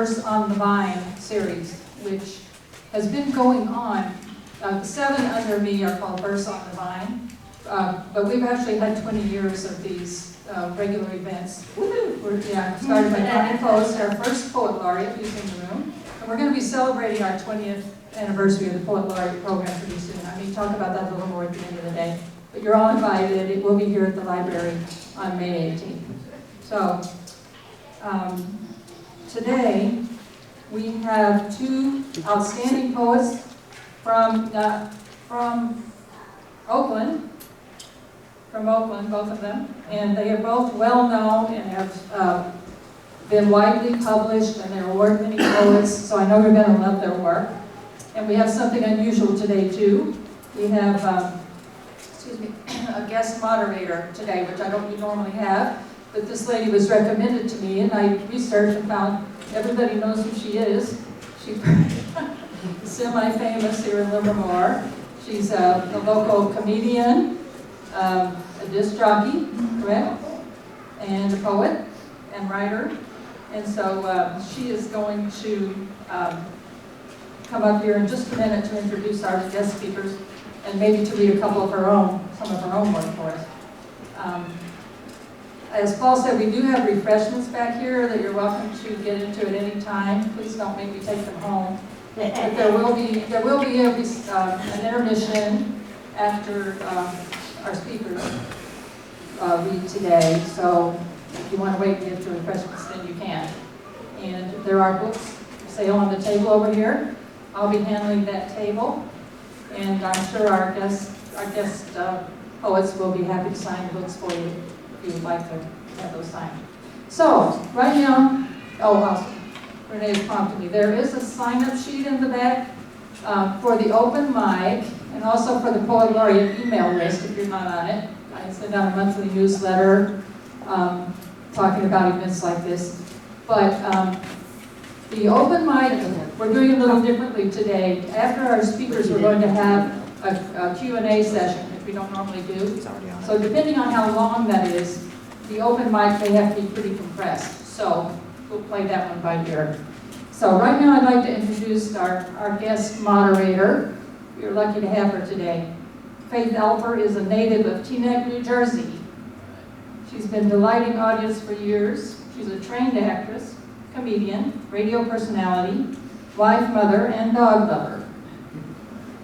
Verse on the Vine series, which has been going on. The 7 under me are called Verse on the Vine, but we've actually had 20 years of these regular events. We're started by Connie Post, our first poet laureate, who's in the room, and we're going to be celebrating our 20th anniversary of the Poet Laureate program pretty soon. I may talk about that a little more at the end of the day, but you're all invited. It will be here at the library on May 18th. So, today, we have 2 outstanding poets from Oakland, both of them, and they are both well known and have been widely published, and they're award-winning poets, so I know you're going to love their work. And we have something unusual today, too. We have, a guest moderator today, which I don't normally have. But this lady was recommended to me, and I researched and found everybody knows who she is. She's semi-famous here in Livermore. She's a local comedian, a disc jockey, correct? And a poet and writer. And so she is going to come up here in just a minute to introduce our guest speakers and maybe to read some of her own work for us. As Paul said, we do have refreshments back here that you're welcome to get into at any time. Please don't make me take them home. But there will be an intermission after our speakers read today. So if you want to wait and get to refreshments, then you can. And there are books for sale on the table over here. I'll be handling that table, and I'm sure our guest poets will be happy to sign the books for you, if you would like to have those signed. So, right now, Renee has prompted me. There is a sign-up sheet in the back for the open mic, and also for the Poet Laureate email list, if you're not on it. I send out a monthly newsletter talking about events like this. But the open mic, we're doing a little differently today. After our speakers, we're going to have a Q&A session, which we don't normally do. So depending on how long that is, the open mic may have to be pretty compressed. So we'll play that one by ear. So right now I'd like to introduce our guest moderator. You're lucky to have her today. Faith Alper is a native of Teaneck, New Jersey. She's been delighting audience for years. She's a trained actress, comedian, radio personality, wife, mother, and dog lover.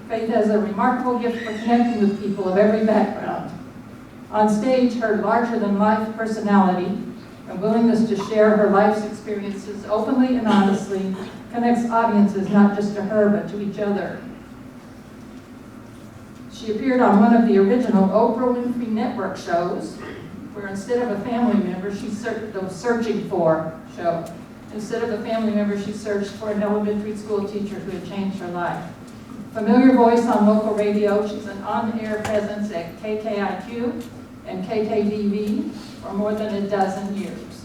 Faith has a remarkable gift for connecting with people of every background. On stage, her larger-than-life personality and willingness to share her life's experiences openly and honestly connects audiences not just to her, but to each other. She appeared on one of the original Oprah Winfrey Network shows, where instead of a family member, she searched the Searching For show. Instead of a family member, she searched for an elementary school teacher who had changed her life. Familiar voice on local radio, she's an on-air presence at KKIQ and KKDV for more than a dozen years.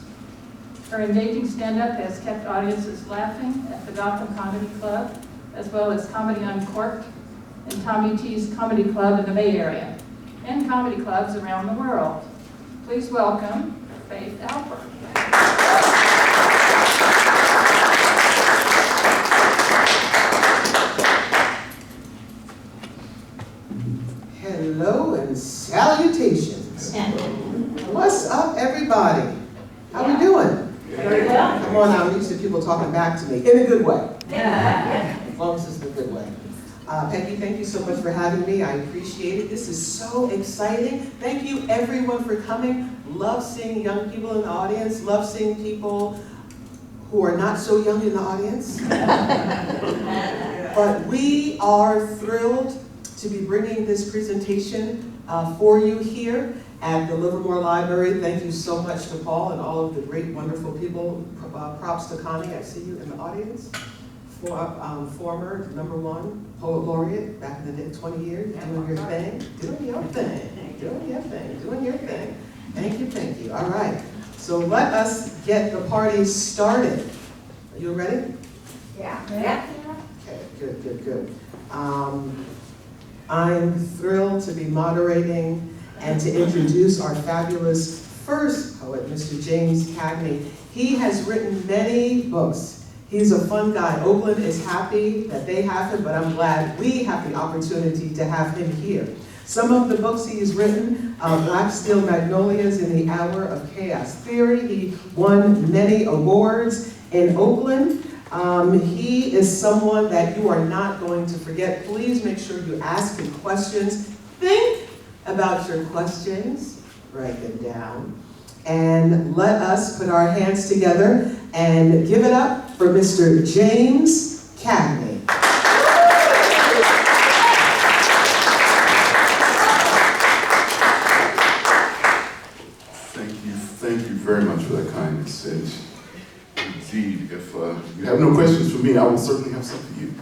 Her engaging stand-up has kept audiences laughing at the Gotham Comedy Club, as well as Comedy Uncorked and Tommy T's Comedy Club in the Bay Area, and comedy clubs around the world. Please welcome Faith Alper. Hello and salutations. What's up, everybody? How we doing? Very well. Come on, I'm used to people talking back to me in a good way. As long as it's in a good way. Peggy, thank you so much for having me. I appreciate it. This is so exciting. Thank you, everyone, for coming. Love seeing young people in the audience. Love seeing people who are not so young in the audience. But we are thrilled to be bringing this presentation for you here at the Livermore Library. Thank you so much to Paul and all of the great, wonderful people. Props to Connie, I see you in the audience. Former #1 Poet Laureate back in the day, 20 years, doing your thing. Thank you. All right, so let us get the party started. Are you ready? Yeah. Okay, good. I'm thrilled to be moderating and to introduce our fabulous first poet, Mr. James Cagney. He has written many books. He's a fun guy. Oakland is happy that they have him, but I'm glad we have the opportunity to have him here. Some of the books he's written, Black Steel Magnolias in the Hour of Chaos Theory. He won many awards in Oakland. He is someone that you are not going to forget. Please make sure you ask him questions. Think about your questions, write them down, and let us put our hands together and give it up for Mr. James Cagney. Thank you very much for that kindness. And indeed, if you have no questions for me, I will certainly have some for you.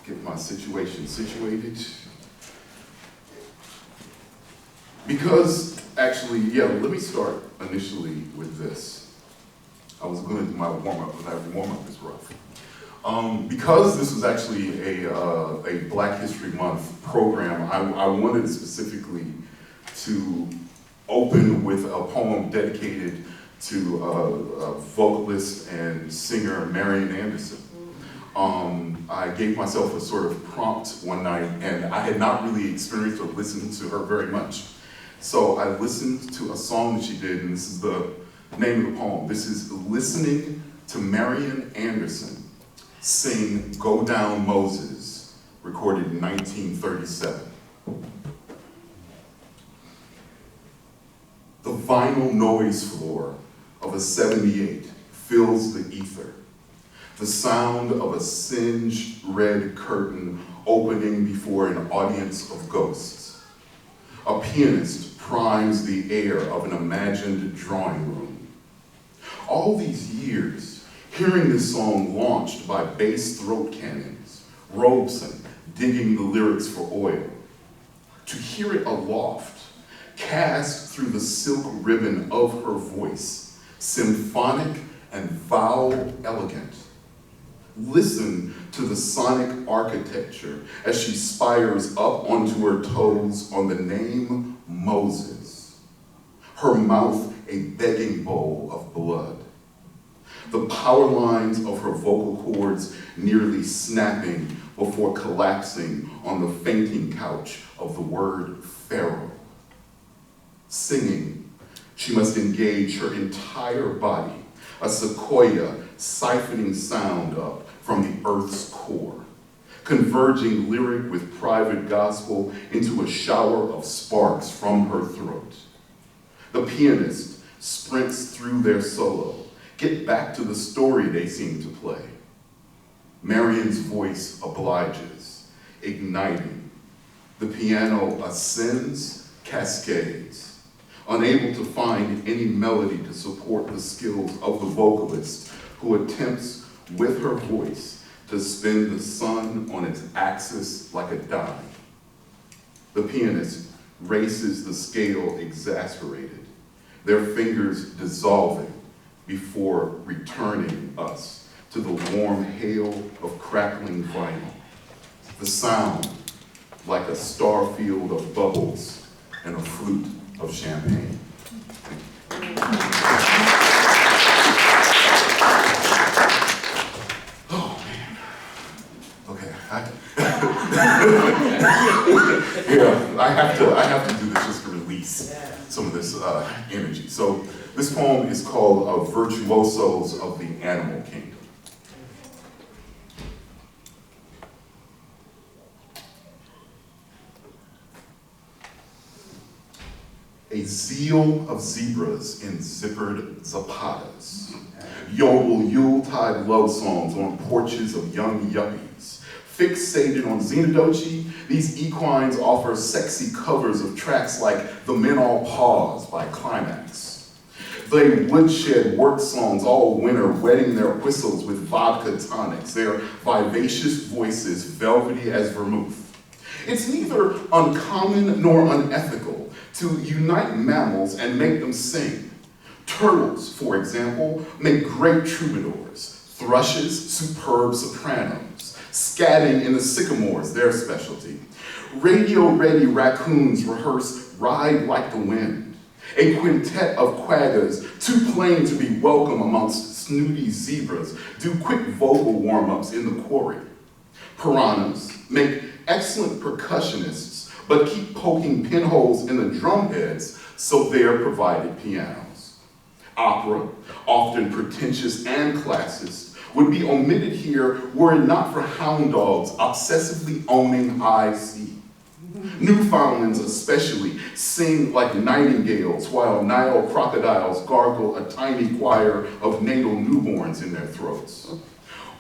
Get my situation situated. Because, actually, let me start initially with this. I was going to do my warm-up, but that warm-up is rough. Because this was actually a Black History Month program, I wanted specifically to open with a poem dedicated to vocalist and singer Marian Anderson. I gave myself a sort of prompt one night, and I had not really experienced or listened to her very much. So I listened to a song that she did, and this is the name of the poem. This is Listening to Marian Anderson sing Go Down Moses, recorded in 1937. The vinyl noise floor of a 78 fills the ether. The sound of a singed red curtain opening before an audience of ghosts. A pianist primes the air of an imagined drawing room. All these years, hearing this song launched by bass throat cannons, Robeson digging the lyrics for oil. To hear it aloft, cast through the silk ribbon of her voice, symphonic and vowel elegant. Listen to the sonic architecture as she spires up onto her toes on the name Moses. Her mouth a begging bowl of blood. The power lines of her vocal cords nearly snapping before collapsing on the fainting couch of the word Pharaoh. Singing, she must engage her entire body, a sequoia siphoning sound up from the earth's core, converging lyric with private gospel into a shower of sparks from her throat. The pianist sprints through their solo, get back to the story they seem to play. Marian's voice obliges, igniting. The piano ascends, cascades. Unable to find any melody to support the skills of the vocalist who attempts with her voice to spin the sun on its axis like a dime. The pianist races the scale exasperated, their fingers dissolving before returning us to the warm hail of crackling vinyl. The sound like a star field of bubbles and a flute of champagne. Oh man. Okay. I have to do this just to release some of this energy. So this poem is called Virtuosos of the Animal Kingdom. A zeal of zebras in zippered zapatas. Yodel Yuletide love songs on porches of young yuppies. Fixated on Xenodochi, these equines offer sexy covers of tracks like The Men All Pause by Climax. They woodshed work songs all winter, wetting their whistles with vodka tonics, their vivacious voices velvety as vermouth. It's neither uncommon nor unethical to unite mammals and make them sing. Turtles, for example, make great troubadours. Thrushes, superb sopranos. Scatting in the sycamores, their specialty. Radio-ready raccoons rehearse Ride Like the Wind. A quintet of quaggas, too plain to be welcome amongst snooty zebras, do quick vocal warm-ups in the quarry. Piranhas make excellent percussionists, but keep poking pinholes in the drumheads, so they're provided pianos. Opera, often pretentious and classist, would be omitted here were it not for hound dogs obsessively owning high C. Newfoundlands especially sing like nightingales while Nile crocodiles gargle a tiny choir of natal newborns in their throats.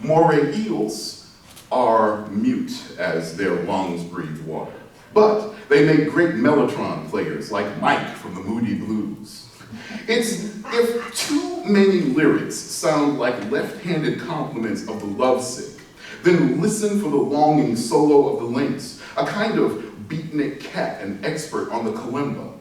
Moray eels are mute as their lungs breathe water, but they make great mellotron players like Mike from the Moody Blues. It's if too many lyrics sound like left-handed compliments of the lovesick, then listen for the longing solo of the lynx, a kind of beatnik cat and expert on the kalimba.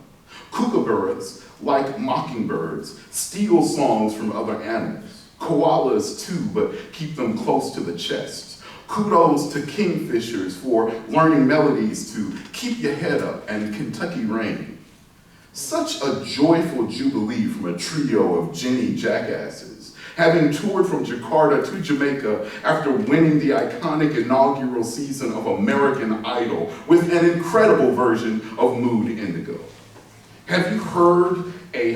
Kookaburras, like mockingbirds, steal songs from other animals. Koalas too, but keep them close to the chest. Kudos to kingfishers for learning melodies to Keep Your Head Up and Kentucky Rain. Such a joyful jubilee from a trio of Jenny jackasses, having toured from Jakarta to Jamaica after winning the iconic inaugural season of American Idol with an incredible version of Mood Indigo. Have you heard a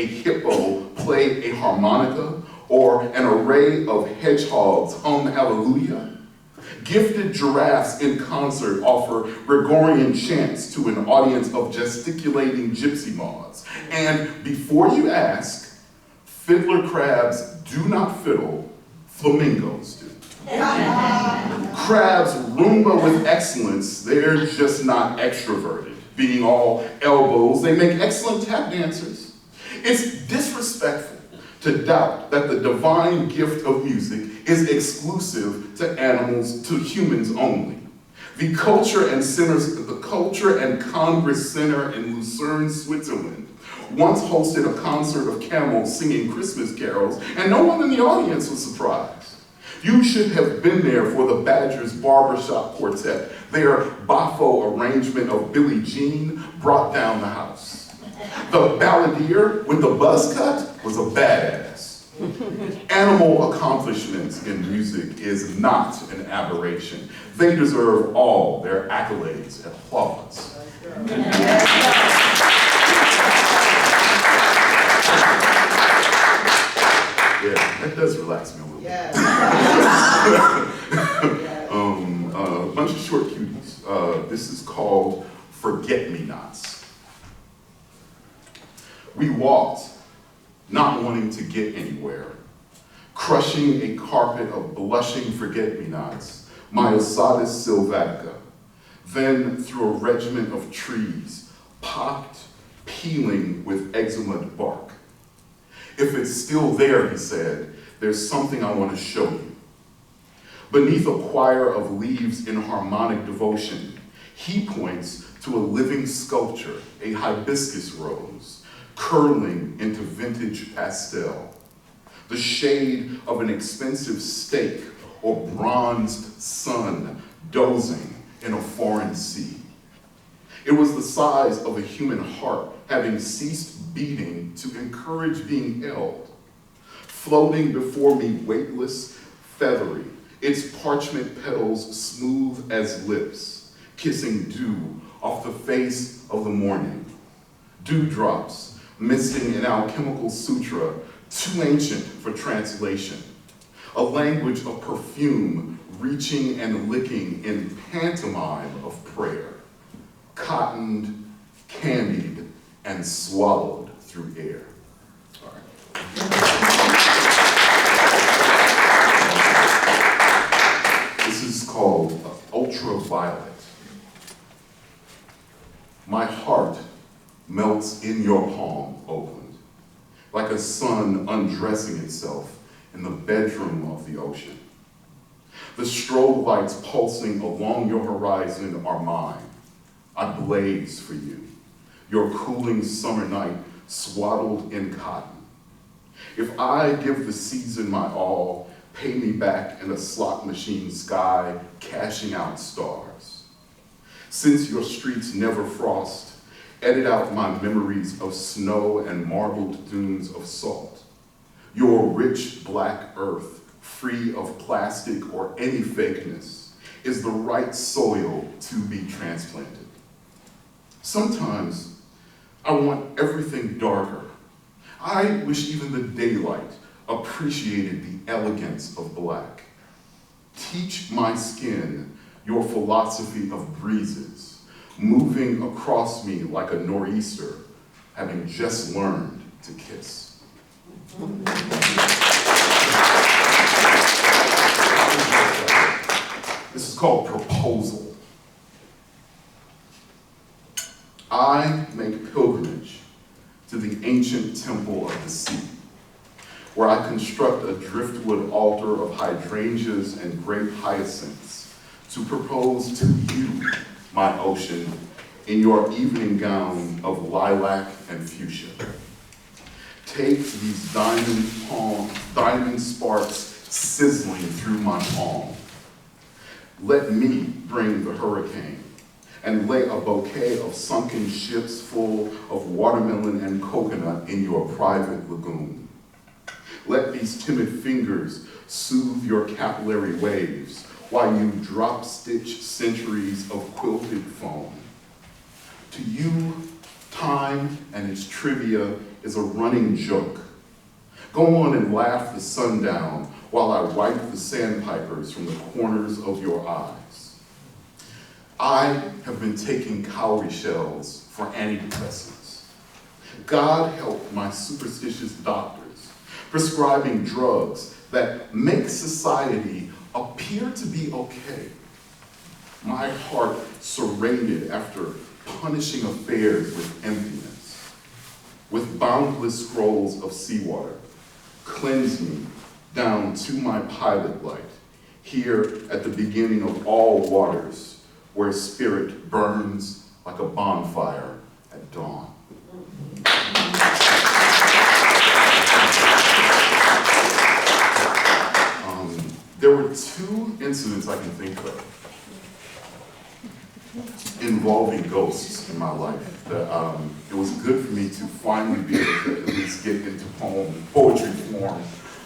hippo play a harmonica or an array of hedgehogs hum hallelujah? Gifted giraffes in concert offer Gregorian chants to an audience of gesticulating gypsy moths. And before you ask, fiddler crabs do not fiddle, flamingos do. Crabs rumba with excellence, they're just not extroverted. Being all elbows, they make excellent tap dancers. It's disrespectful to doubt that the divine gift of music is exclusive to animals, to humans only. The Culture and Congress Center in Lucerne, Switzerland, once hosted a concert of camels singing Christmas carols, and no one in the audience was surprised. You should have been there for the Badgers Barbershop Quartet. Their Boffo arrangement of Billie Jean brought down the house. The balladeer with the buzz cut was a badass. Animal accomplishments in music is not an aberration. They deserve all their accolades and applause. Yeah, that does relax me a little bit. A bunch of short cuties. This is called Forget-Me-Nots. We walked, not wanting to get anywhere, crushing a carpet of blushing forget-me-nots, Myosotis sylvatica, then through a regiment of trees, pocked, peeling with eczema bark. If it's still there, he said, there's something I want to show you. Beneath a choir of leaves in harmonic devotion, he points to a living sculpture, a hibiscus rose, curling into vintage pastel, the shade of an expensive steak or bronzed sun dozing in a foreign sea. It was the size of a human heart having ceased beating to encourage being held, floating before me weightless, feathery, its parchment petals smooth as lips, kissing dew off the face of the morning, dewdrops missing an alchemical sutra too ancient for translation, a language of perfume reaching and licking in pantomime of prayer, cottoned, candied, and swallowed through air. All right. This is called Ultraviolet. My heart melts in your palm, Oakland, like a sun undressing itself in the bedroom of the ocean. The strobe lights pulsing along your horizon are mine. I blaze for you, your cooling summer night swaddled in cotton. If I give the season my all, pay me back in a slot machine sky, cashing out stars. Since your streets never frost, edit out my memories of snow and marbled dunes of salt. Your rich black earth, free of plastic or any fakeness, is the right soil to be transplanted. Sometimes I want everything darker. I wish even the daylight appreciated the elegance of black. Teach my skin your philosophy of breezes, moving across me like a nor'easter, having just learned to kiss. This is called Proposal. I make pilgrimage to the ancient temple of the sea, where I construct a driftwood altar of hydrangeas and grape hyacinths to propose to you, my ocean, in your evening gown of lilac and fuchsia. Take these diamond sparks sizzling through my palm. Let me bring the hurricane and lay a bouquet of sunken ships full of watermelon and coconut in your private lagoon. Let these timid fingers soothe your capillary waves while you drop stitch centuries of quilted foam. To you, time and its trivia is a running joke. Go on and laugh the sun down while I wipe the sandpipers from the corners of your eyes. I have been taking cowrie shells for antidepressants. God help my superstitious doctors, prescribing drugs that make society appear to be okay. My heart serrated after punishing affairs with emptiness. With boundless scrolls of seawater, cleanse me down to my pilot light, here at the beginning of all waters, where spirit burns like a bonfire at dawn. There were two incidents I can think of involving ghosts in my life that it was good for me to finally be able to at least get into poetry form.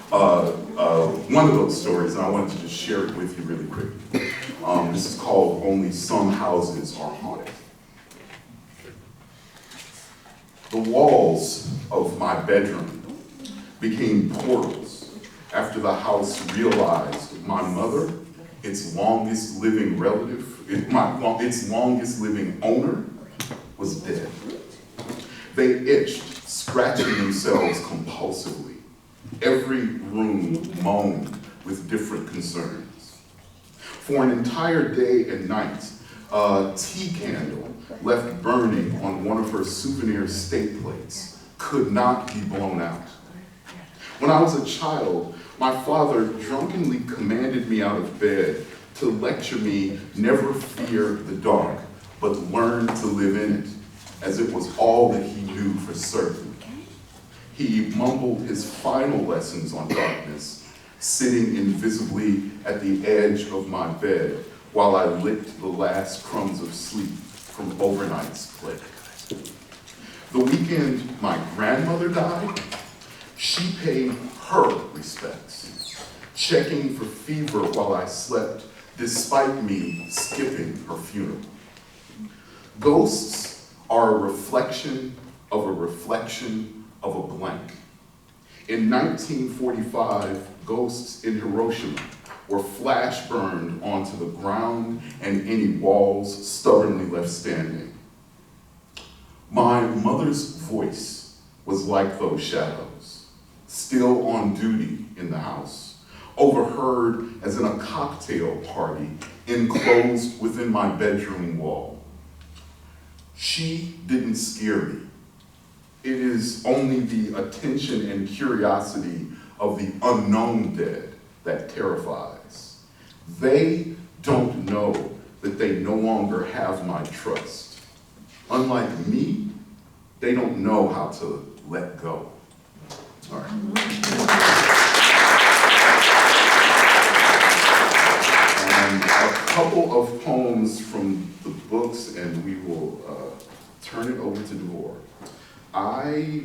One of those stories, and I wanted to just share it with you really quickly. This is called Only Some Houses Are Haunted. The walls of my bedroom became portals after the house realized my mother, its longest living relative, its longest living owner, was dead. They itched, scratching themselves compulsively. Every room moaned with different concerns. For an entire day and night, a tea candle left burning on one of her souvenir steak plates could not be blown out. When I was a child, my father drunkenly commanded me out of bed to lecture me never fear the dark, but learn to live in it, as it was all that he knew for certain. He mumbled his final lessons on darkness, sitting invisibly at the edge of my bed while I licked the last crumbs of sleep from overnight's play. The weekend my grandmother died, she paid her respects, checking for fever while I slept, despite me skipping her funeral. Ghosts are a reflection of a reflection of a blank. In 1945, ghosts in Hiroshima were flash burned onto the ground and any walls stubbornly left standing. My mother's voice was like those shadows, still on duty in the house, overheard as in a cocktail party enclosed within my bedroom wall. She didn't scare me. It is only the attention and curiosity of the unknown dead that terrifies. They don't know that they no longer have my trust. Unlike me, they don't know how to let go. All right. And a couple of poems from the books, and we will turn it over to Devorah. I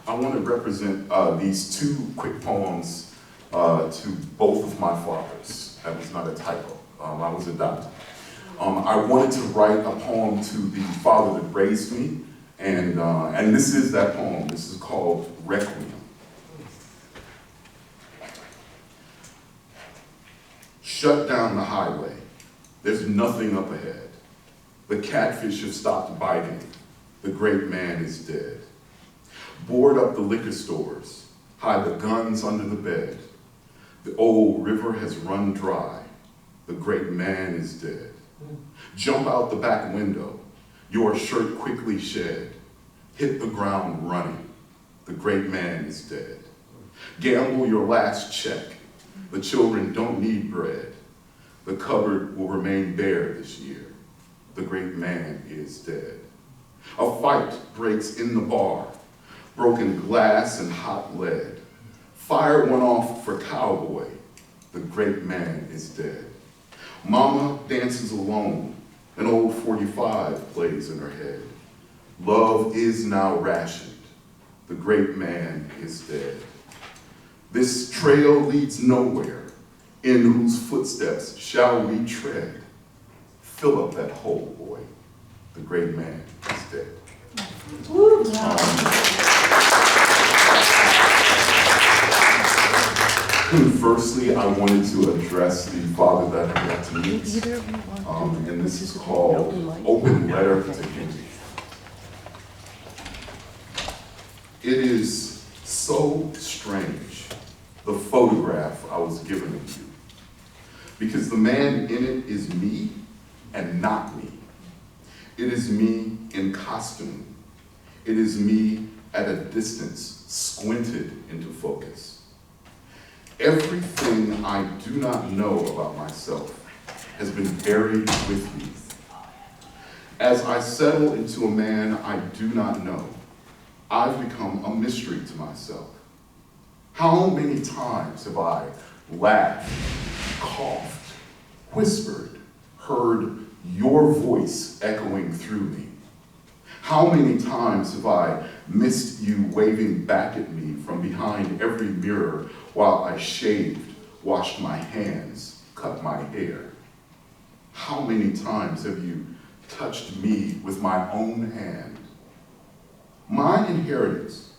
want to represent these two quick poems to both of my fathers. That was not a typo. I was adopted. I wanted to write a poem to the father that raised me, and this is that poem. This is called Requiem. Shut down the highway. There's nothing up ahead. The catfish have stopped biting. The great man is dead. Board up the liquor stores. Hide the guns under the bed. The old river has run dry. The great man is dead. Jump out the back window. Your shirt quickly shed. Hit the ground running. The great man is dead. Gamble your last check. The children don't need bread. The cupboard will remain bare this year. The great man is dead. A fight breaks in the bar. Broken glass and hot lead. Fire went off for cowboy. The great man is dead. Mama dances alone. An old 45 plays in her head. Love is now rationed. The great man is dead. This trail leads nowhere. In whose footsteps shall we tread? Fill up that hole, boy. The great man is dead. Firstly, I wanted to address the father that I got to meet, and this is called Open Letter to Him. It is so strange, the photograph I was given of you, because the man in it is me and not me. It is me in costume. It is me at a distance, squinted into focus. Everything I do not know about myself has been buried with me. As I settle into a man I do not know, I've become a mystery to myself. How many times have I laughed, coughed, whispered, heard your voice echoing through me? How many times have I missed you waving back at me from behind every mirror while I shaved, washed my hands, cut my hair? How many times have you touched me with my own hand? My inheritance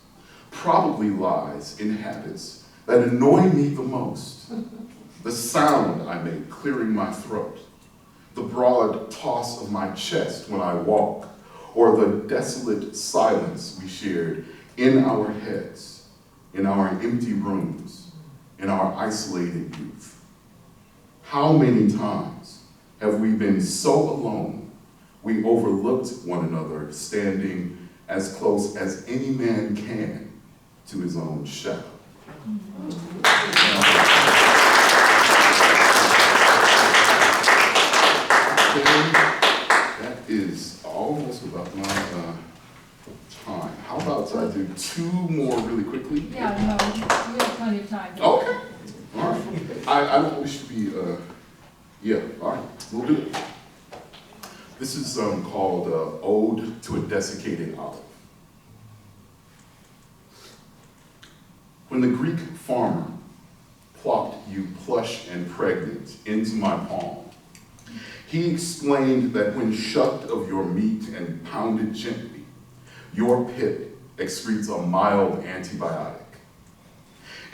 probably lies in habits that annoy me the most. The sound I make clearing my throat, the broad toss of my chest when I walk, or the desolate silence we shared in our heads, in our empty rooms, in our isolated youth. How many times have we been so alone we overlooked one another, standing as close as any man can to his own shadow? That is almost about my time. How about I do two more really quickly? Yeah, no, you have plenty of time. Okay. All right. I don't wish to be, all right, we'll do it. This is called Ode to a Desiccated Olive. When the Greek farmer plopped you plush and pregnant into my palm, he explained that when shucked of your meat and pounded gently, your pit excretes a mild antibiotic.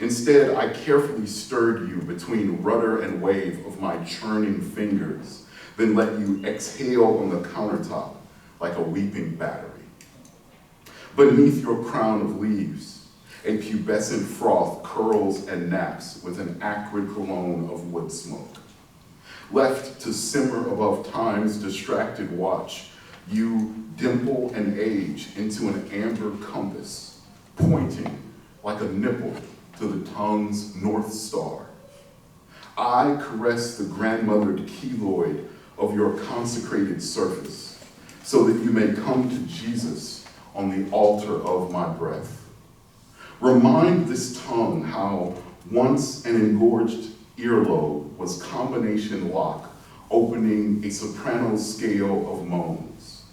Instead, I carefully stirred you between rudder and wave of my churning fingers, then let you exhale on the countertop like a weeping battery. Beneath your crown of leaves, a pubescent froth curls and naps with an acrid cologne of wood smoke. Left to simmer above time's distracted watch, you dimple and age into an amber compass, pointing like a nipple to the tongue's north star. I caress the grandmothered keloid of your consecrated surface, so that you may come to Jesus on the altar of my breath. Remind this tongue how once an engorged earlobe was combination lock opening a soprano scale of moans.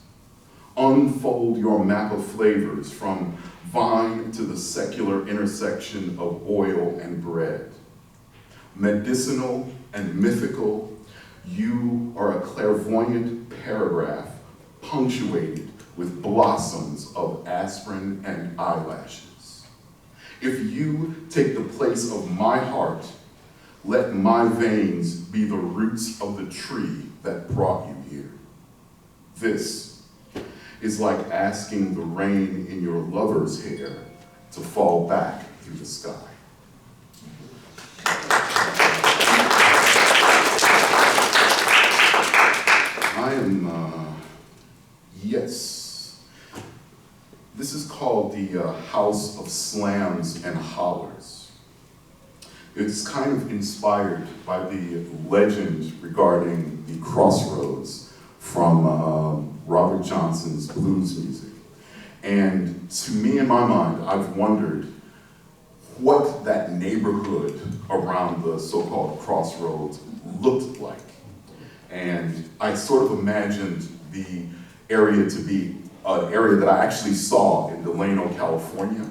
Unfold your map of flavors from vine to the secular intersection of oil and bread. Medicinal and mythical, you are a clairvoyant paragraph punctuated with blossoms of aspirin and eyelashes. If you take the place of my heart, let my veins be the roots of the tree that brought you here. This is like asking the rain in your lover's hair to fall back through the sky. Yes. This is called the House of Slams and Hollers. It's kind of inspired by the legend regarding the crossroads from Robert Johnson's blues music. And to me, in my mind, I've wondered what that neighborhood around the so-called crossroads looked like. And I sort of imagined the area to be an area that I actually saw in Delano, California,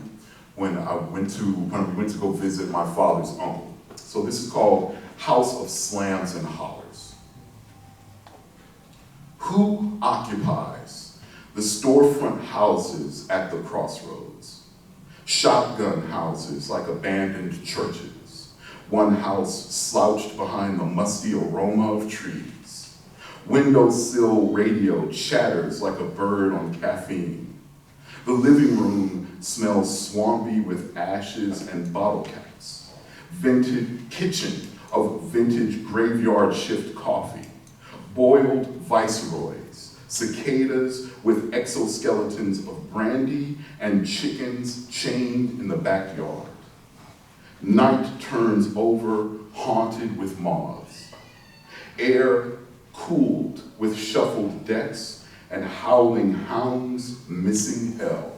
when we went to go visit my father's uncle. So this is called House of Slams and Hollers. Who occupies the storefront houses at the crossroads? Shotgun houses like abandoned churches. One house slouched behind the musty aroma of trees. Windowsill radio chatters like a bird on caffeine. The living room smells swampy with ashes and bottle caps. Vintage kitchen of vintage graveyard shift coffee. Boiled viceroys, cicadas with exoskeletons of brandy and chickens chained in the backyard. Night turns over, haunted with moths. Air cooled with shuffled decks and howling hounds missing hell.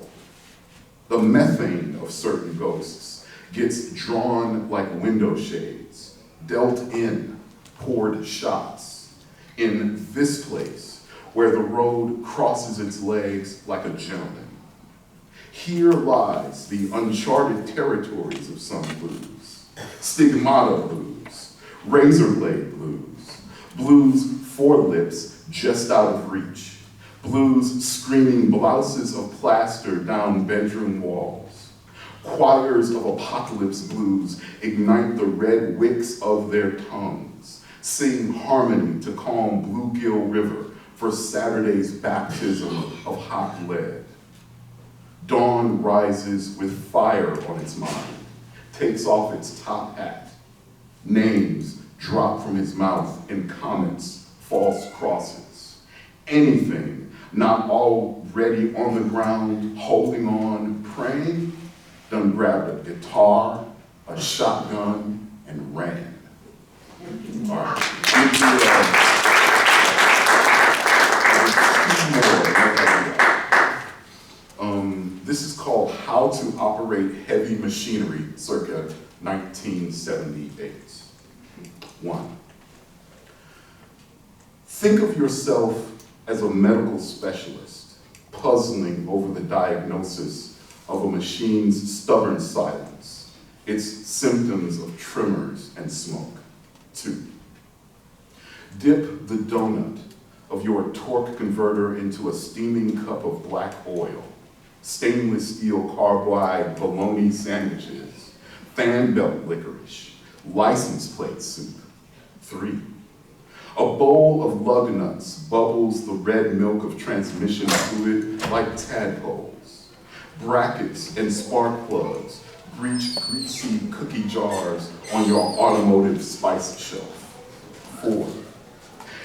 The methane of certain ghosts gets drawn like window shades, dealt in, poured shots. In this place, where the road crosses its legs like a gentleman. Here lies the uncharted territories of some blues. Stigmata blues, razor blade blues, blues for lips just out of reach, blues screaming blouses of plaster down bedroom walls. Choirs of apocalypse blues ignite the red wicks of their tongues, sing harmony to calm Bluegill River for Saturday's baptism of hot lead. Dawn rises with fire on its mind, takes off its top hat. Names drop from his mouth in comments, false crosses. Anything not already on the ground, holding on, praying, done grabbed a guitar, a shotgun, and ran. All right. This is called How to Operate Heavy Machinery, circa 1978. 1. Think of yourself as a medical specialist, puzzling over the diagnosis of a machine's stubborn silence, its symptoms of tremors and smoke. 2. Dip the donut of your torque converter into a steaming cup of black oil, stainless steel carbide bologna sandwiches, fan belt licorice, license plate soup. 3. A bowl of lug nuts bubbles the red milk of transmission fluid like tadpoles. Brackets and spark plugs breach greasy cookie jars on your automotive spice shelf. 4.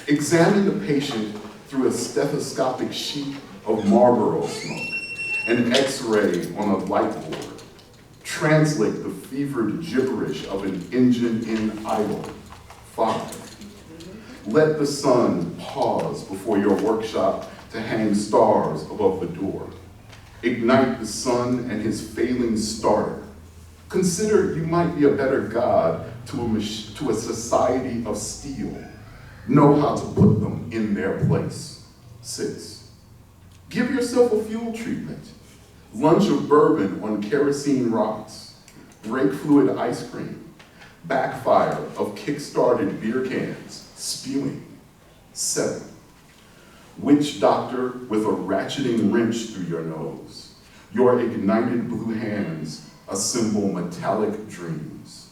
Examine the patient through a stethoscopic sheet of Marlboro smoke, an X-ray on a light board. Translate the fevered gibberish of an engine in idle. 5. Let the sun pause before your workshop to hang stars above the door. Ignite the sun and his failing starter. Consider you might be a better God to a society of steel. Know how to put them in their place. 6. Give yourself a fuel treatment. Lunch of bourbon on kerosene rocks. Brake fluid ice cream. Backfire of kick-started beer cans. Spewing. 7. Witch doctor with a ratcheting wrench through your nose. Your ignited blue hands assemble metallic dreams.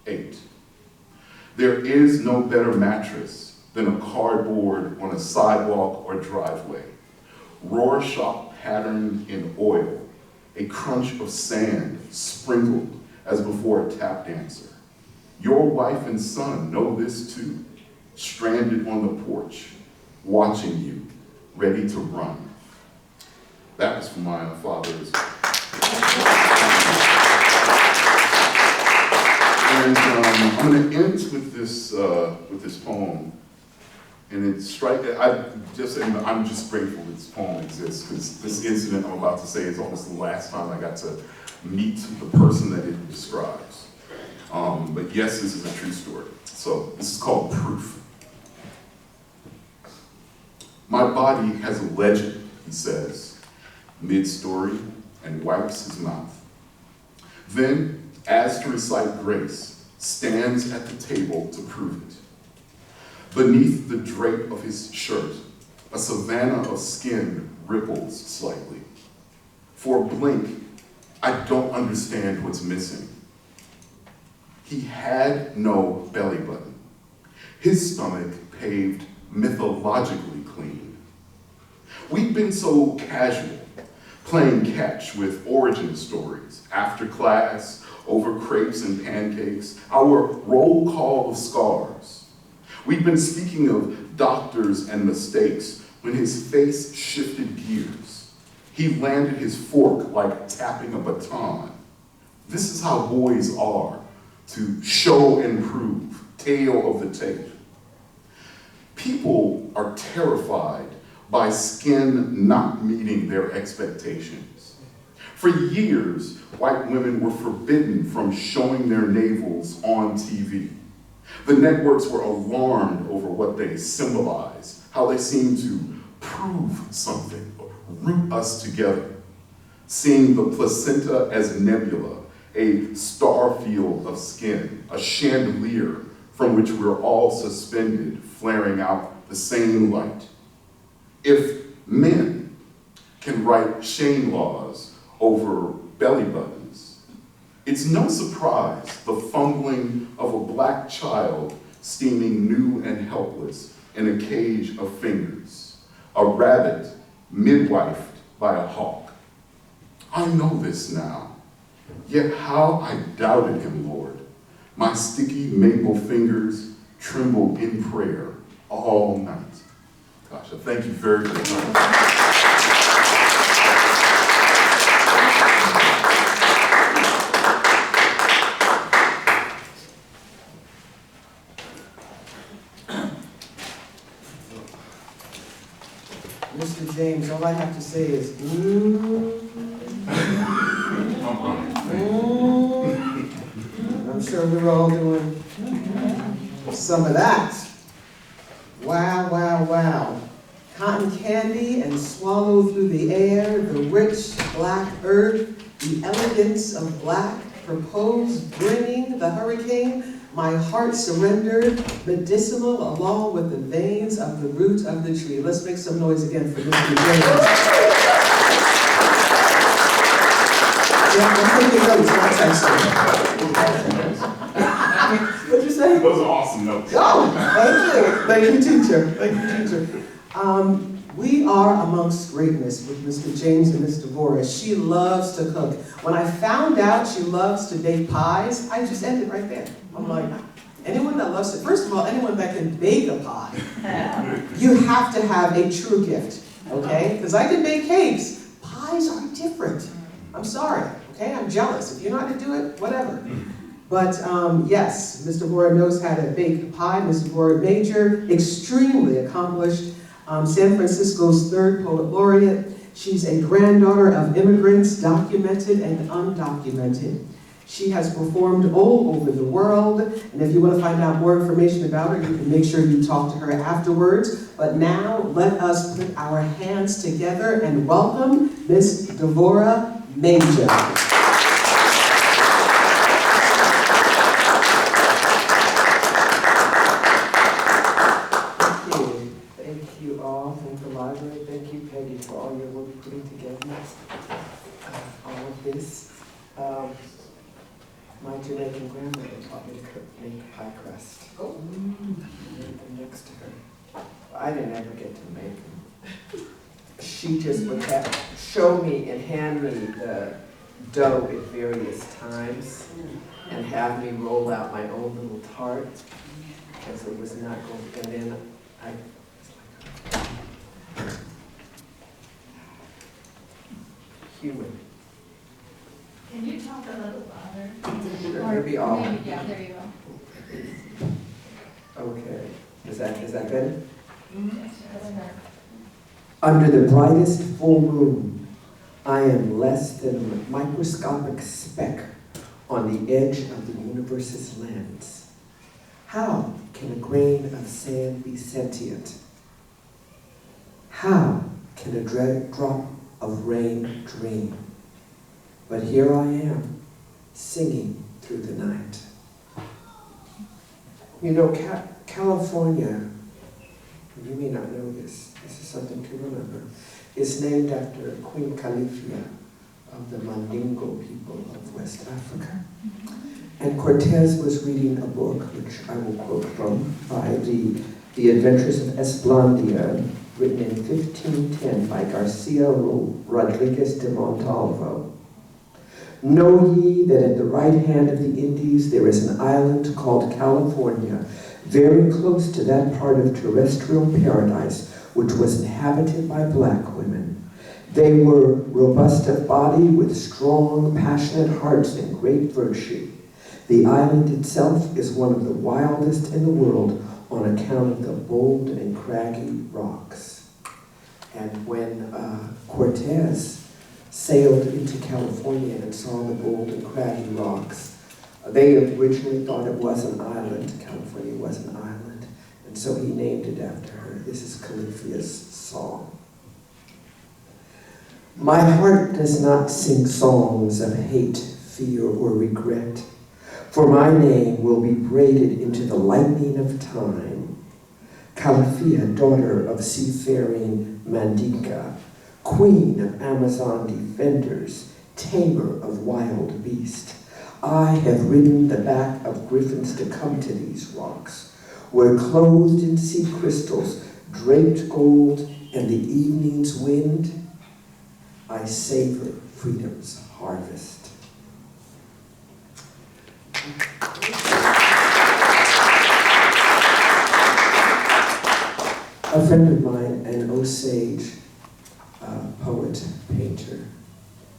8. There is no better mattress than a cardboard on a sidewalk or driveway. Rorschach patterned in oil, a crunch of sand sprinkled as before a tap dancer. Your wife and son know this too, stranded on the porch, watching you, ready to run. That was from my father's. And I'm going to end with this poem. And I'm just grateful this poem exists, because this incident I'm about to say is almost the last time I got to meet the person that it describes. But yes, this is a true story. So this is called Proof. My body has a legend, he says, mid-story, and wipes his mouth. Then, as to recite grace, stands at the table to prove it. Beneath the drape of his shirt, a savanna of skin ripples slightly. For a blink, I don't understand what's missing. He had no belly button. His stomach paved mythologically clean. We've been so casual, playing catch with origin stories, after class, over crepes and pancakes, our roll call of scars. We've been speaking of doctors and mistakes when his face shifted gears. He landed his fork like tapping a baton. This is how boys are, to show and prove, tale of the tape. People are terrified by skin not meeting their expectations. For years, white women were forbidden from showing their navels on TV. The networks were alarmed over what they symbolized, how they seemed to prove something, root us together. Seeing the placenta as nebula, a star field of skin, a chandelier from which we're all suspended, flaring out the same light. If men can write shame laws over belly buttons, it's no surprise the fumbling of a black child steaming new and helpless in a cage of fingers, a rabbit midwifed by a hawk. I know this now, yet how I doubted him, Lord. My sticky maple fingers trembled in prayer all night. Gosh, I thank you very, very much. Mr. James, all I have to say is, I'm sure we're all doing some of that. Wow, wow, wow. Cotton candy and swallow through the air, the rich black earth, the elegance of black, proposed bringing the hurricane, my heart surrendered, medicinal along with the veins of the root of the tree. Let's make some noise again for Mr. James. Yeah, I'm taking notes, not texting. What'd you say? Those are awesome notes. Oh, thank you, teacher. Thank you, teacher. We are amongst greatness with Mr. James and Miss Devorah. She loves to cook. When I found out she loves to bake pies, I just ended right there. I'm like, anyone that loves it, first of all, anyone that can bake a pie, you have to have a true gift, okay? Because I can bake cakes. Pies are different. I'm sorry, okay? I'm jealous. If you know how to do it, whatever. But yes, Ms. Devorah knows how to bake a pie. Ms. Devorah Major, extremely accomplished. San Francisco's third poet laureate. She's a granddaughter of immigrants, documented and undocumented. She has performed all over the world, and if you want to find out more information about her, you can make sure you talk to her afterwards. But now, let us put our hands together and welcome Miss Devorah Major. Thank you all. Thank the library. Thank you, Peggy, for all your work putting together all of this. My Jamaican grandmother taught me to make pie crust. Oh. And next to her. I didn't ever get to make them. She just would show me and hand me the dough at various times and have me roll out my own little tart because it was not going. And then I human. Can you talk a little louder? Maybe all. Yeah, there you go. Okay. Is that better? Yes, that's better. Under the brightest full moon, I am less than a microscopic speck on the edge of the universe's lens. How can a grain of sand be sentient? How can a drop of rain dream? But here I am, singing through the night. You know, California, you may not know this, this is something to remember, is named after Queen Califia of the Mandingo people of West Africa. And Cortez was reading a book, which I will quote from, by the Adventures of Esplandia, written in 1510 by Garcia Rodriguez de Montalvo. Know ye that at the right hand of the Indies there is an island called California, very close to that part of terrestrial paradise which was inhabited by black women. They were robust of body with strong, passionate hearts and great virtue. The island itself is one of the wildest in the world on account of the bold and craggy rocks. And when Cortez sailed into California and saw the bold and craggy rocks, they originally thought it was an island. California was an island, and so he named it after her. This is Califia's song. My heart does not sing songs of hate, fear, or regret, for my name will be braided into the lightning of time. Califia, daughter of seafaring Mandinka, queen of Amazon defenders, tamer of wild beast. I have ridden the back of griffins to come to these rocks, where clothed in sea crystals, draped gold, and the evening's wind, I savor freedom's harvest. A friend of mine, an Osage poet, painter,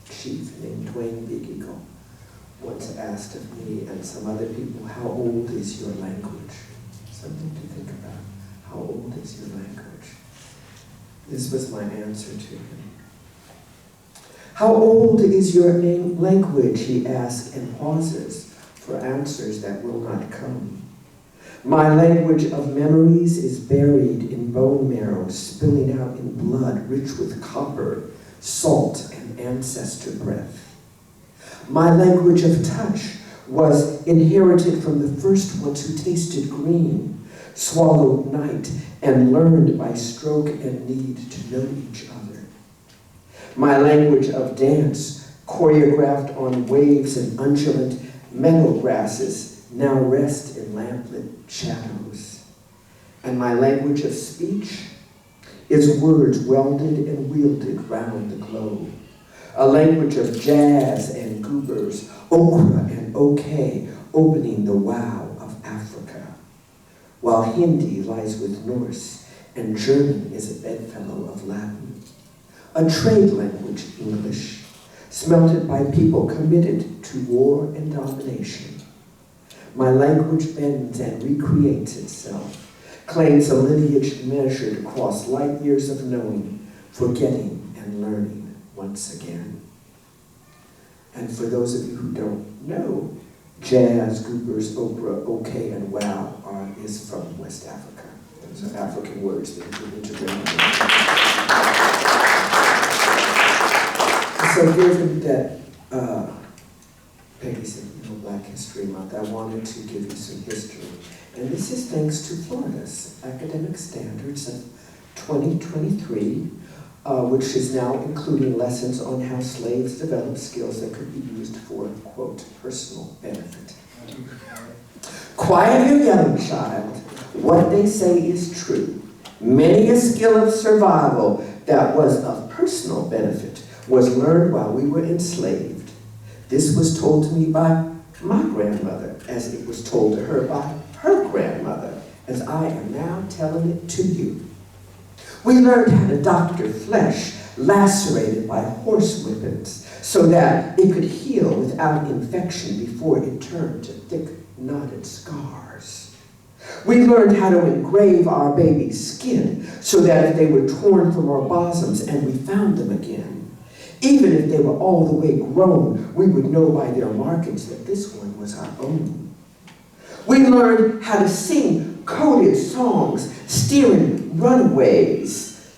chief named Dwayne Big Eagle, once asked of me and some other people, how old is your language? Something to think about. How old is your language? This was my answer to him. How old is your language, he asks, and pauses for answers that will not come. My language of memories is buried in bone marrow, spilling out in blood rich with copper, salt, and ancestor breath. My language of touch was inherited from the first ones who tasted green, swallowed night, and learned by stroke and need to know each other. My language of dance, choreographed on waves and undulant meadow grasses, now rest in lamplit shadows. And my language of speech is words welded and wielded round the globe. A language of jazz and goobers, okra and okay, opening the wow of Africa. While Hindi lies with Norse and German is a bedfellow of Latin. A trade language, English, smelted by people committed to war and domination. My language bends and recreates itself, claims a lineage measured across light years of knowing, forgetting, and learning once again. And for those of you who don't know, jazz, goopers, opera, okay, and wow is from West Africa. Those are African words that have been integrated. So given that Peggy said, Black History Month, I wanted to give you some history. And this is thanks to Florida's Academic Standards of 2023, which is now including lessons on how slaves developed skills that could be used for, quote, personal benefit. Quiet your young child. What they say is true. Many a skill of survival that was of personal benefit was learned while we were enslaved. This was told to me by my grandmother, as it was told to her by her grandmother, as I am now telling it to you. We learned how to doctor flesh lacerated by horse whippings so that it could heal without infection before it turned to thick, knotted scars. We learned how to engrave our baby's skin so that if they were torn from our bosoms and we found them again, even if they were all the way grown, we would know by their markings that this one was our own. We learned how to sing coded songs, steering runaways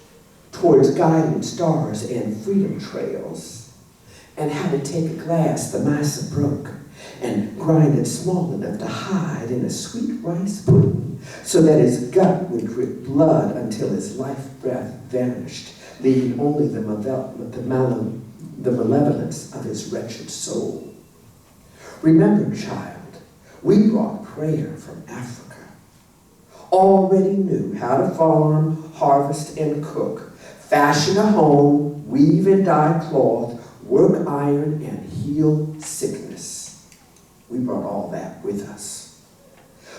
towards guiding stars and freedom trails, and how to take a glass the massa broke and grind it small enough to hide in a sweet rice pudding so that his gut would drip blood until his life breath vanished, leaving only the malevolence of his wretched soul. Remember, child, we brought prayer from Africa. Already knew how to farm, harvest, and cook, fashion a home, weave and dye cloth, work iron, and heal sickness. We brought all that with us.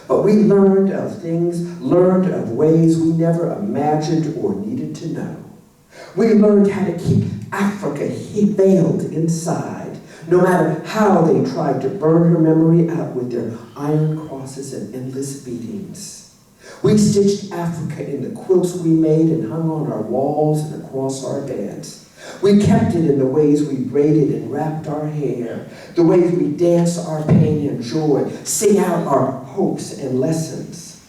But we learned of things, learned of ways we never imagined or needed to know. We learned how to keep Africa veiled inside, no matter how they tried to burn her memory out with their iron crosses and endless beatings. We stitched Africa in the quilts we made and hung on our walls and across our beds. We kept it in the ways we braided and wrapped our hair, the ways we dance our pain and joy, sing out our hopes and lessons.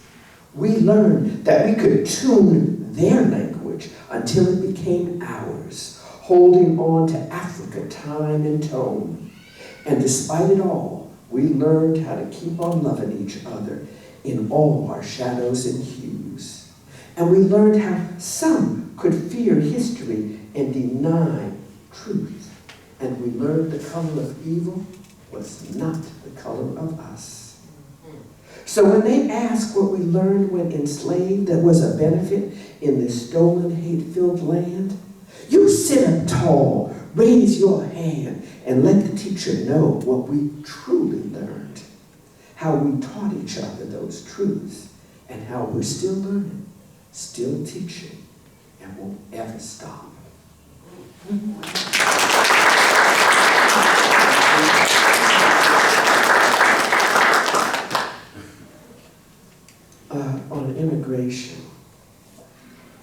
We learned that we could tune their language until it became ours, holding on to Africa time and tone. And despite it all, we learned how to keep on loving each other in all our shadows and hues. And we learned how some could fear history and deny truth. And we learned the color of evil was not the color of us. So when they ask what we learned when enslaved that was a benefit in this stolen, hate-filled land, you sit up tall, raise your hand, and let the teacher know what we truly learned, how we taught each other those truths, and how we're still learning, still teaching, and won't ever stop. On immigration,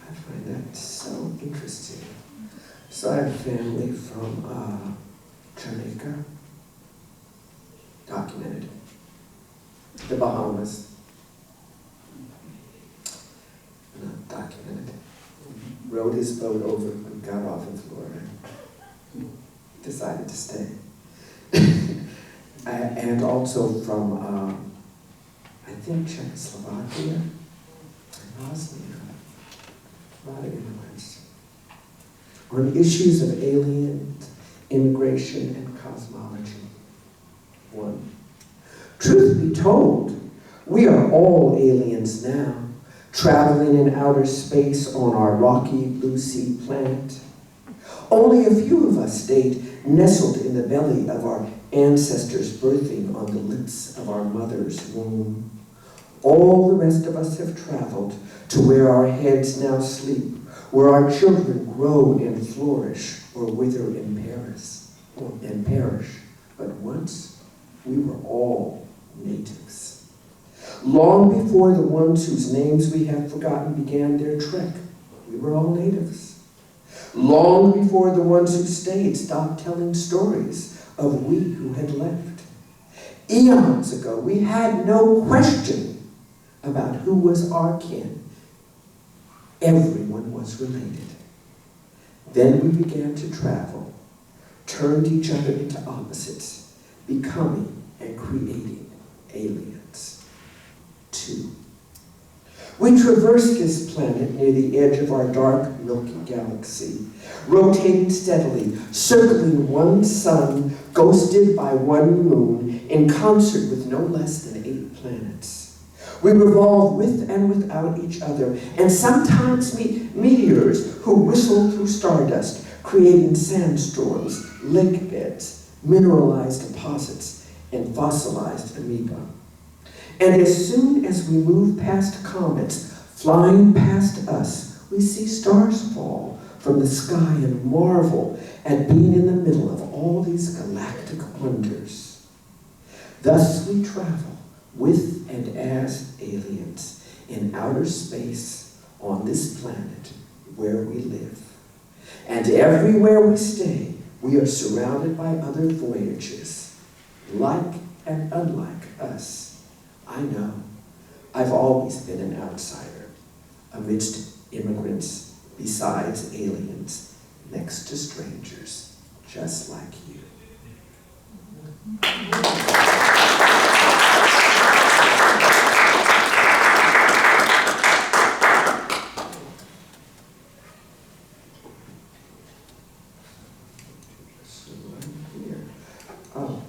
I find that so interesting. So I have family from Jamaica, documented. The Bahamas, not documented. Rode his boat over and got off in Florida. Decided to stay. And also from, I think, Czechoslovakia and Bosnia. A lot of immigrants. On issues of aliens, immigration, and cosmology. 1. Truth be told, we are all aliens now, traveling in outer space on our rocky blue sea planet. Only a few of us stayed nestled in the belly of our ancestors, birthing on the lips of our mother's womb. All the rest of us have traveled to where our heads now sleep, where our children grow and flourish or wither and perish. But once we were all natives. Long before the ones whose names we have forgotten began their trek, we were all natives. Long before the ones who stayed stopped telling stories of we who had left. Eons ago, we had no question about who was our kin. Everyone was related. Then we began to travel, turned each other into opposites, becoming and creating aliens. 2. We traversed this planet near the edge of our dark Milky Galaxy, rotating steadily, circling one sun, ghosted by one moon, in concert with no less than 8 planets. We revolve with and without each other, and sometimes meet meteors who whistle through stardust, creating sandstorms, lake beds, mineralized deposits, and fossilized amoeba. And as soon as we move past comets, flying past us, we see stars fall from the sky and marvel at being in the middle of all these galactic wonders. Thus we travel with and as aliens in outer space on this planet where we live. And everywhere we stay, we are surrounded by other voyages, like and unlike us. I know, I've always been an outsider, amidst immigrants, besides aliens, next to strangers, just like you. So I'm here. Oh,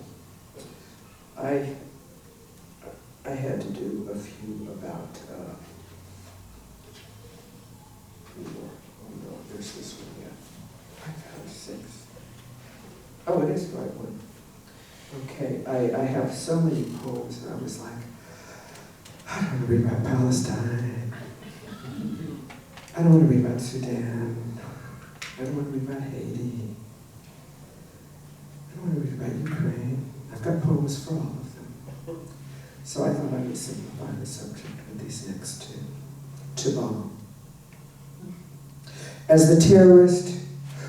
I had to do a few about, oh no, there's this one, yeah. I found 6. Oh, it is the right one. Okay, I have so many poems, and I was like, I don't want to read about Palestine. I don't want to read about Sudan. I don't want to read about Haiti. I don't want to read about Ukraine. I've got poems for all of them. So I thought I would simplify the subject with these next 2. To bomb. As the terrorist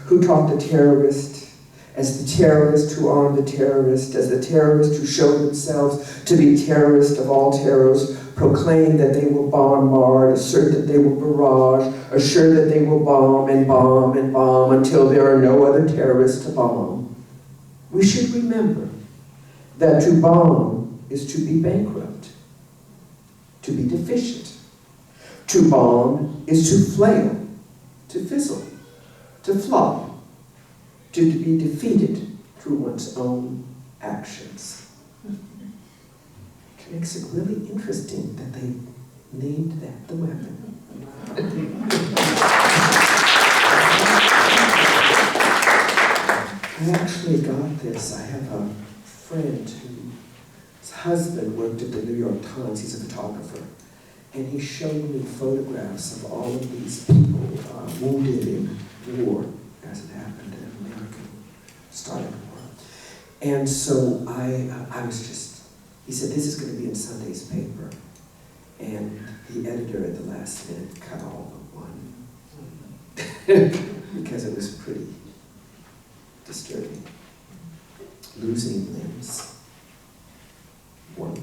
who taught the terrorist, as the terrorist who armed the terrorist, as the terrorist who showed themselves to be terrorist of all terrors, proclaim that they will bombard, assert that they will barrage, assure that they will bomb and bomb and bomb until there are no other terrorists to bomb. We should remember that to bomb is to be bankrupt, to be deficient. To bomb is to flail, to fizzle, to flop, to be defeated through one's own actions. Which makes it really interesting that they named that the weapon. I actually got this. I have a friend whose husband worked at the New York Times. He's a photographer. And he showed me photographs of all of these people wounded in war, as it happened in American started war. And so I was just, he said, this is going to be in Sunday's paper. And the editor at the last minute cut all but one. Because it was pretty disturbing. Losing limbs. 1.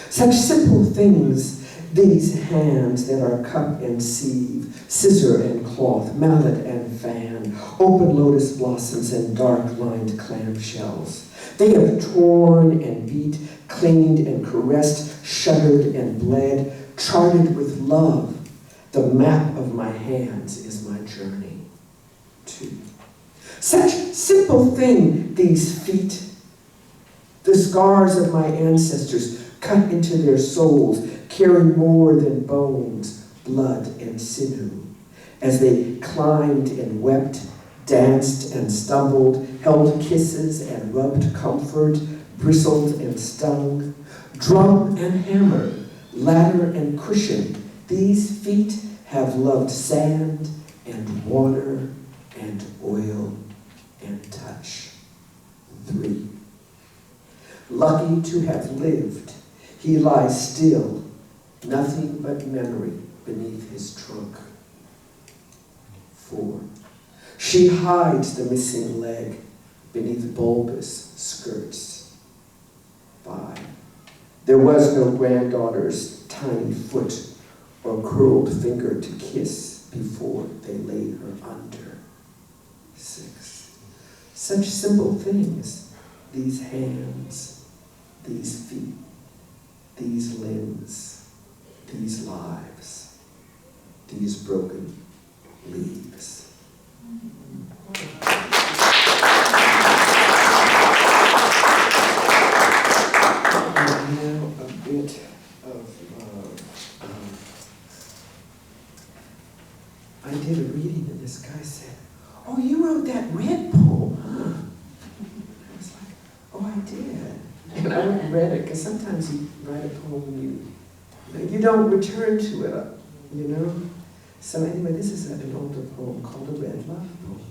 Such simple things, these hands that are cup and sieve, scissor and cloth, mallet and fan, open lotus blossoms and dark-lined clamshells. They have torn and beat, cleaned and caressed, shuddered and bled, charted with love. The map of my hands is my journey. 2. Such simple thing, these feet, the scars of my ancestors cut into their souls, carry more than bones, blood, and sinew. As they climbed and wept, danced and stumbled, held kisses and rubbed comfort, bristled and stung, drum and hammer, ladder and cushion, these feet have loved sand and water and oil and touch. 3. Lucky to have lived, he lies still, nothing but memory beneath his trunk. 4. She hides the missing leg, beneath bulbous skirts. 5. There was no granddaughter's tiny foot or curled finger to kiss before they laid her under. 6. Such simple things, these hands, these feet, these limbs, these lives, these broken leaves. And now a bit of love. I did a reading and this guy said, "Oh, you wrote that red poem, huh?" I was like, "Oh, I did." And I went and read it, because sometimes you write a poem and you don't return to it, you know? So anyway, this is an older poem called A Red Love Poem.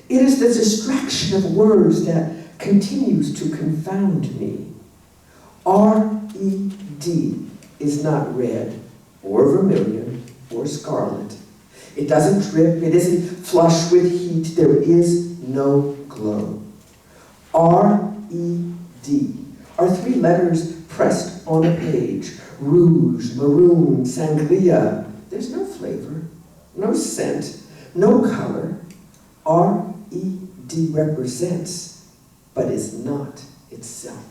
It is the distraction of words that continues to confound me. R-E-D is not red or vermilion or scarlet. It doesn't drip, it isn't flush with heat, there is no glow. R-E-D are 3 letters pressed on a page. Rouge, maroon, sangria. There's no flavor, no scent, no color. R-E-D represents, but is not itself.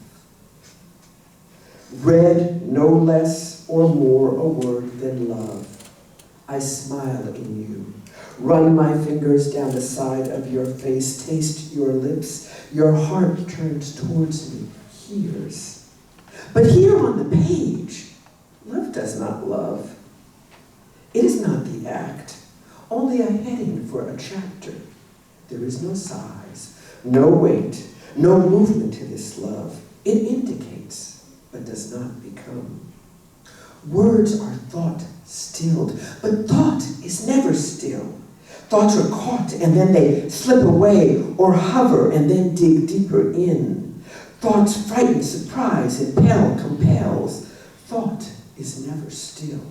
Red, no less or more a word than love. I smile in you. Run my fingers down the side of your face, taste your lips. Your heart turns towards me, hears. But here on the page, love does not love. It is not the act, only a heading for a chapter. There is no size, no weight, no movement to this love. It indicates, but does not become. Words are thought stilled, but thought is never still. Thoughts are caught and then they slip away or hover and then dig deeper in. Thoughts frighten, surprise, impel, compels. Thought is never still.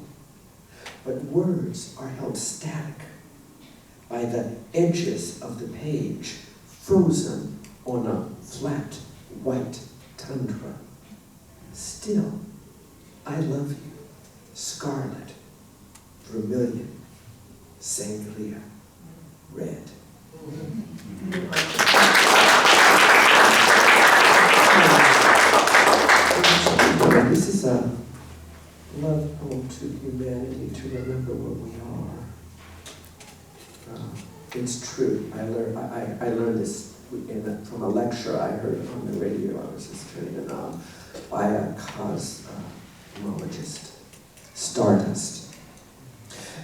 But words are held static by the edges of the page, frozen on a flat white tundra. Still, I love you. Scarlet, vermilion, sangria, red. This is a love poem to humanity, to remember what we are. It's true. I learned this from a lecture I heard on the radio. I was just turning it on by a cosmologist. Stardust.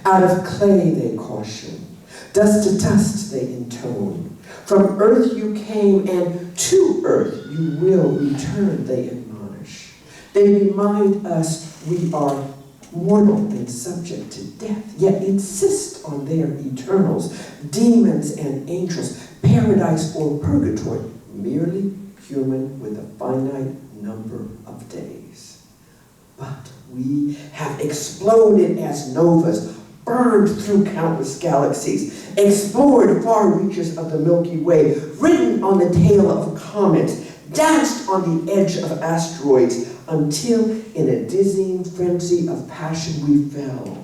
Out of clay they caution, dust to dust they intone. From earth you came, and to earth you will return, they admonish. They remind us we are mortal and subject to death, yet insist on their eternals, demons and angels, paradise or purgatory, merely human with a finite number of days. But we have exploded as novas, burned through countless galaxies, explored far reaches of the Milky Way, ridden on the tail of comets, danced on the edge of asteroids, until in a dizzying frenzy of passion we fell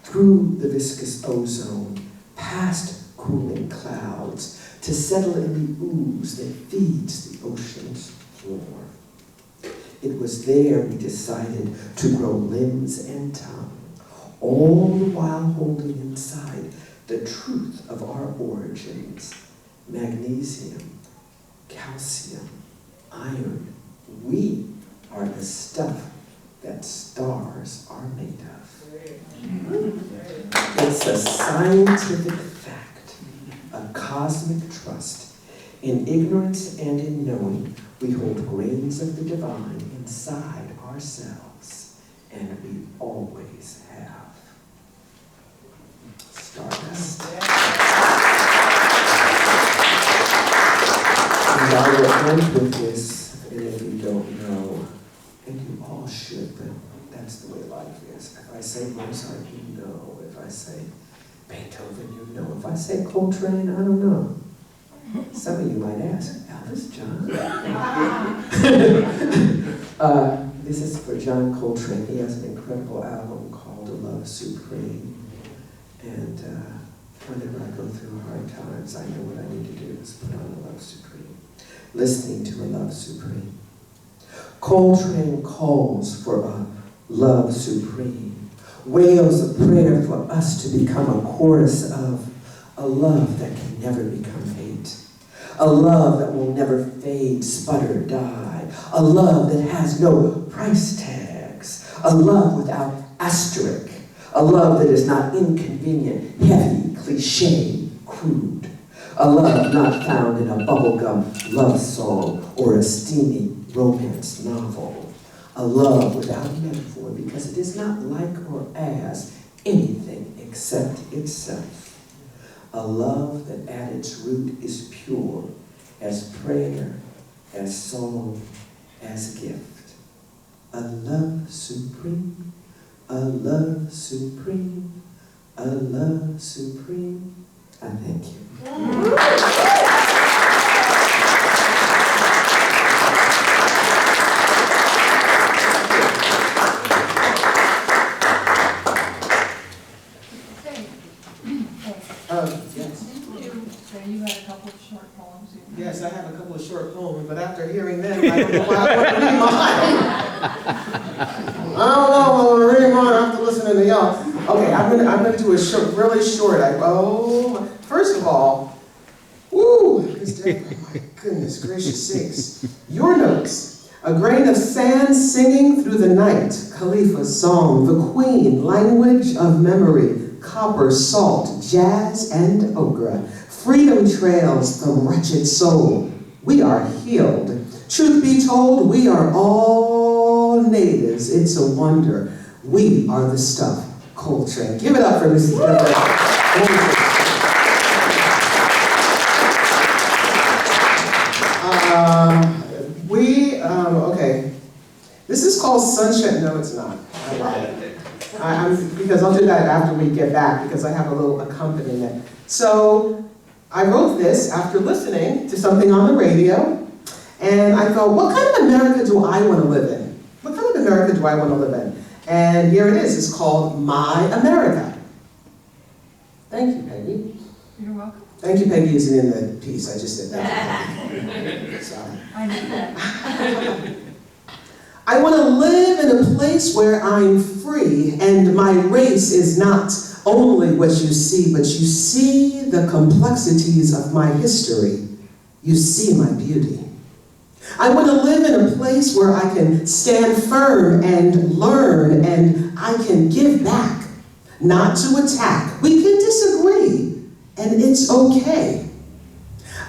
through the viscous ozone, past cooling clouds, to settle in the ooze that feeds the ocean's floor. It was there we decided to grow limbs and tongue, all the while holding inside the truth of our origins: magnesium, calcium, iron. We are the stuff that stars are made of. It's a scientific fact, a cosmic trust. In ignorance and in knowing, we hold grains of the divine inside ourselves, and we always have. Stardust. And I will end with this, and if you don't know, and you all should, but that's the way life is. If I say Mozart, you know. If I say Beethoven, you know. If I say Coltrane, I don't know. Some of you might ask, Elvis, John? This is for John Coltrane. He has an incredible album called A Love Supreme. And whenever I go through hard times, I know what I need to do is put on A Love Supreme. Listening to A Love Supreme. Coltrane calls for a love supreme. Wails a prayer for us to become a chorus of a love that can never become hate. A love that will never fade, sputter, die. A love that has no price tags. A love without asterisk. A love that is not inconvenient, heavy, cliche, crude. A love not found in a bubblegum love song or a steamy romance novel. A love without metaphor, because it is not like or as anything except itself. A love that at its root is pure, as prayer, as song, as gift. A love supreme, a love supreme, a love supreme. I thank you. Yes. Didn't you say you had a couple of short poems? Yes, I have a couple of short poems, but after hearing them, I don't know why I want to read mine. I don't know if I want to read mine after listening to y'all. Okay, I'm gonna do a short, really short. First of all, woo, Miss Deborah, my goodness gracious sakes. Your notes, a grain of sand singing through the night, Khalifa's song, the Queen, language of memory, copper, salt, jazz, and okra. Freedom trails from wretched soul. We are healed. Truth be told, we are all natives. It's a wonder. We are the stuff. Coltrane. Give it up for Mrs. Devorah. Okay. This is called Sunshine. No, it's not. I love it. Because I'll do that after we get back, because I have a little accompaniment. So I wrote this after listening to something on the radio, and I thought, what kind of America do I want to live in? What kind of America do I want to live in? And here it is. It's called My America. Thank you, Peggy. You're welcome. Thank you, Peggy isn't in the piece. I just said that. Sorry. I knew that. I want to live in a place where I'm free and my race is not only what you see, but you see the complexities of my history. You see my beauty. I want to live in a place where I can stand firm and learn and I can give back, not to attack. We can disagree and it's okay.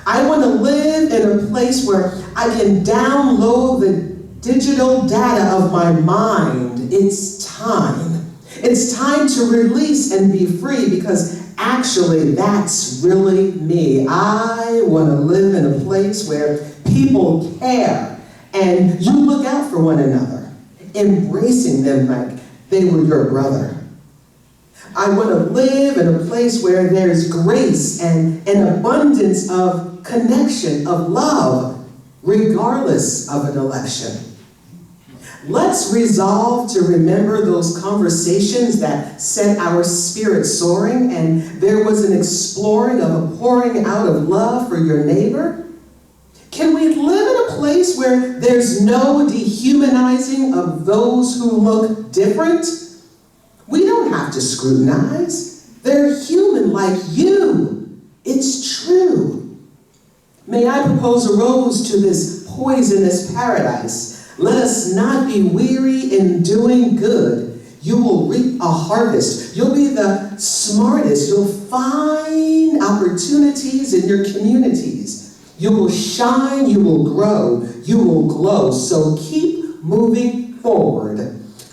I want to live in a place where I can download the digital data of my mind. It's time. It's time to release and be free, because actually that's really me. I want to live in a place where people care and you look out for one another, embracing them like they were your brother. I want to live in a place where there's grace and an abundance of connection, of love, regardless of an election. Let's resolve to remember those conversations that set our spirits soaring, and there was an exploring of a pouring out of love for your neighbor. Can we live in a place where there's no dehumanizing of those who look different? We don't have to scrutinize. They're human like you. It's true. May I propose a rose to this poisonous paradise? Let us not be weary in doing good. You will reap a harvest. You'll be the smartest. You'll find opportunities in your communities. You will shine. You will grow. You will glow. So keep moving forward,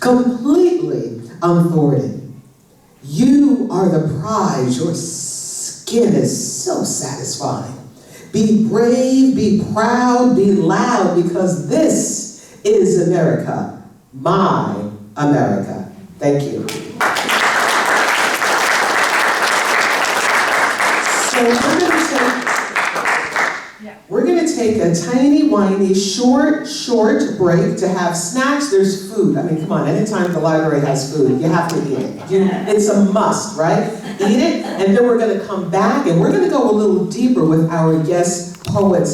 completely unthwarted. You are the prize. Your skin is so satisfying. Be brave, be proud, be loud, because this is America, my America. Thank you. we're gonna take a tiny, whiny, short break to have snacks. There's food. I mean, come on, anytime the library has food, you have to eat it. It's a must, right? Eat it, and then we're gonna come back and we're gonna go a little deeper with our guest poets.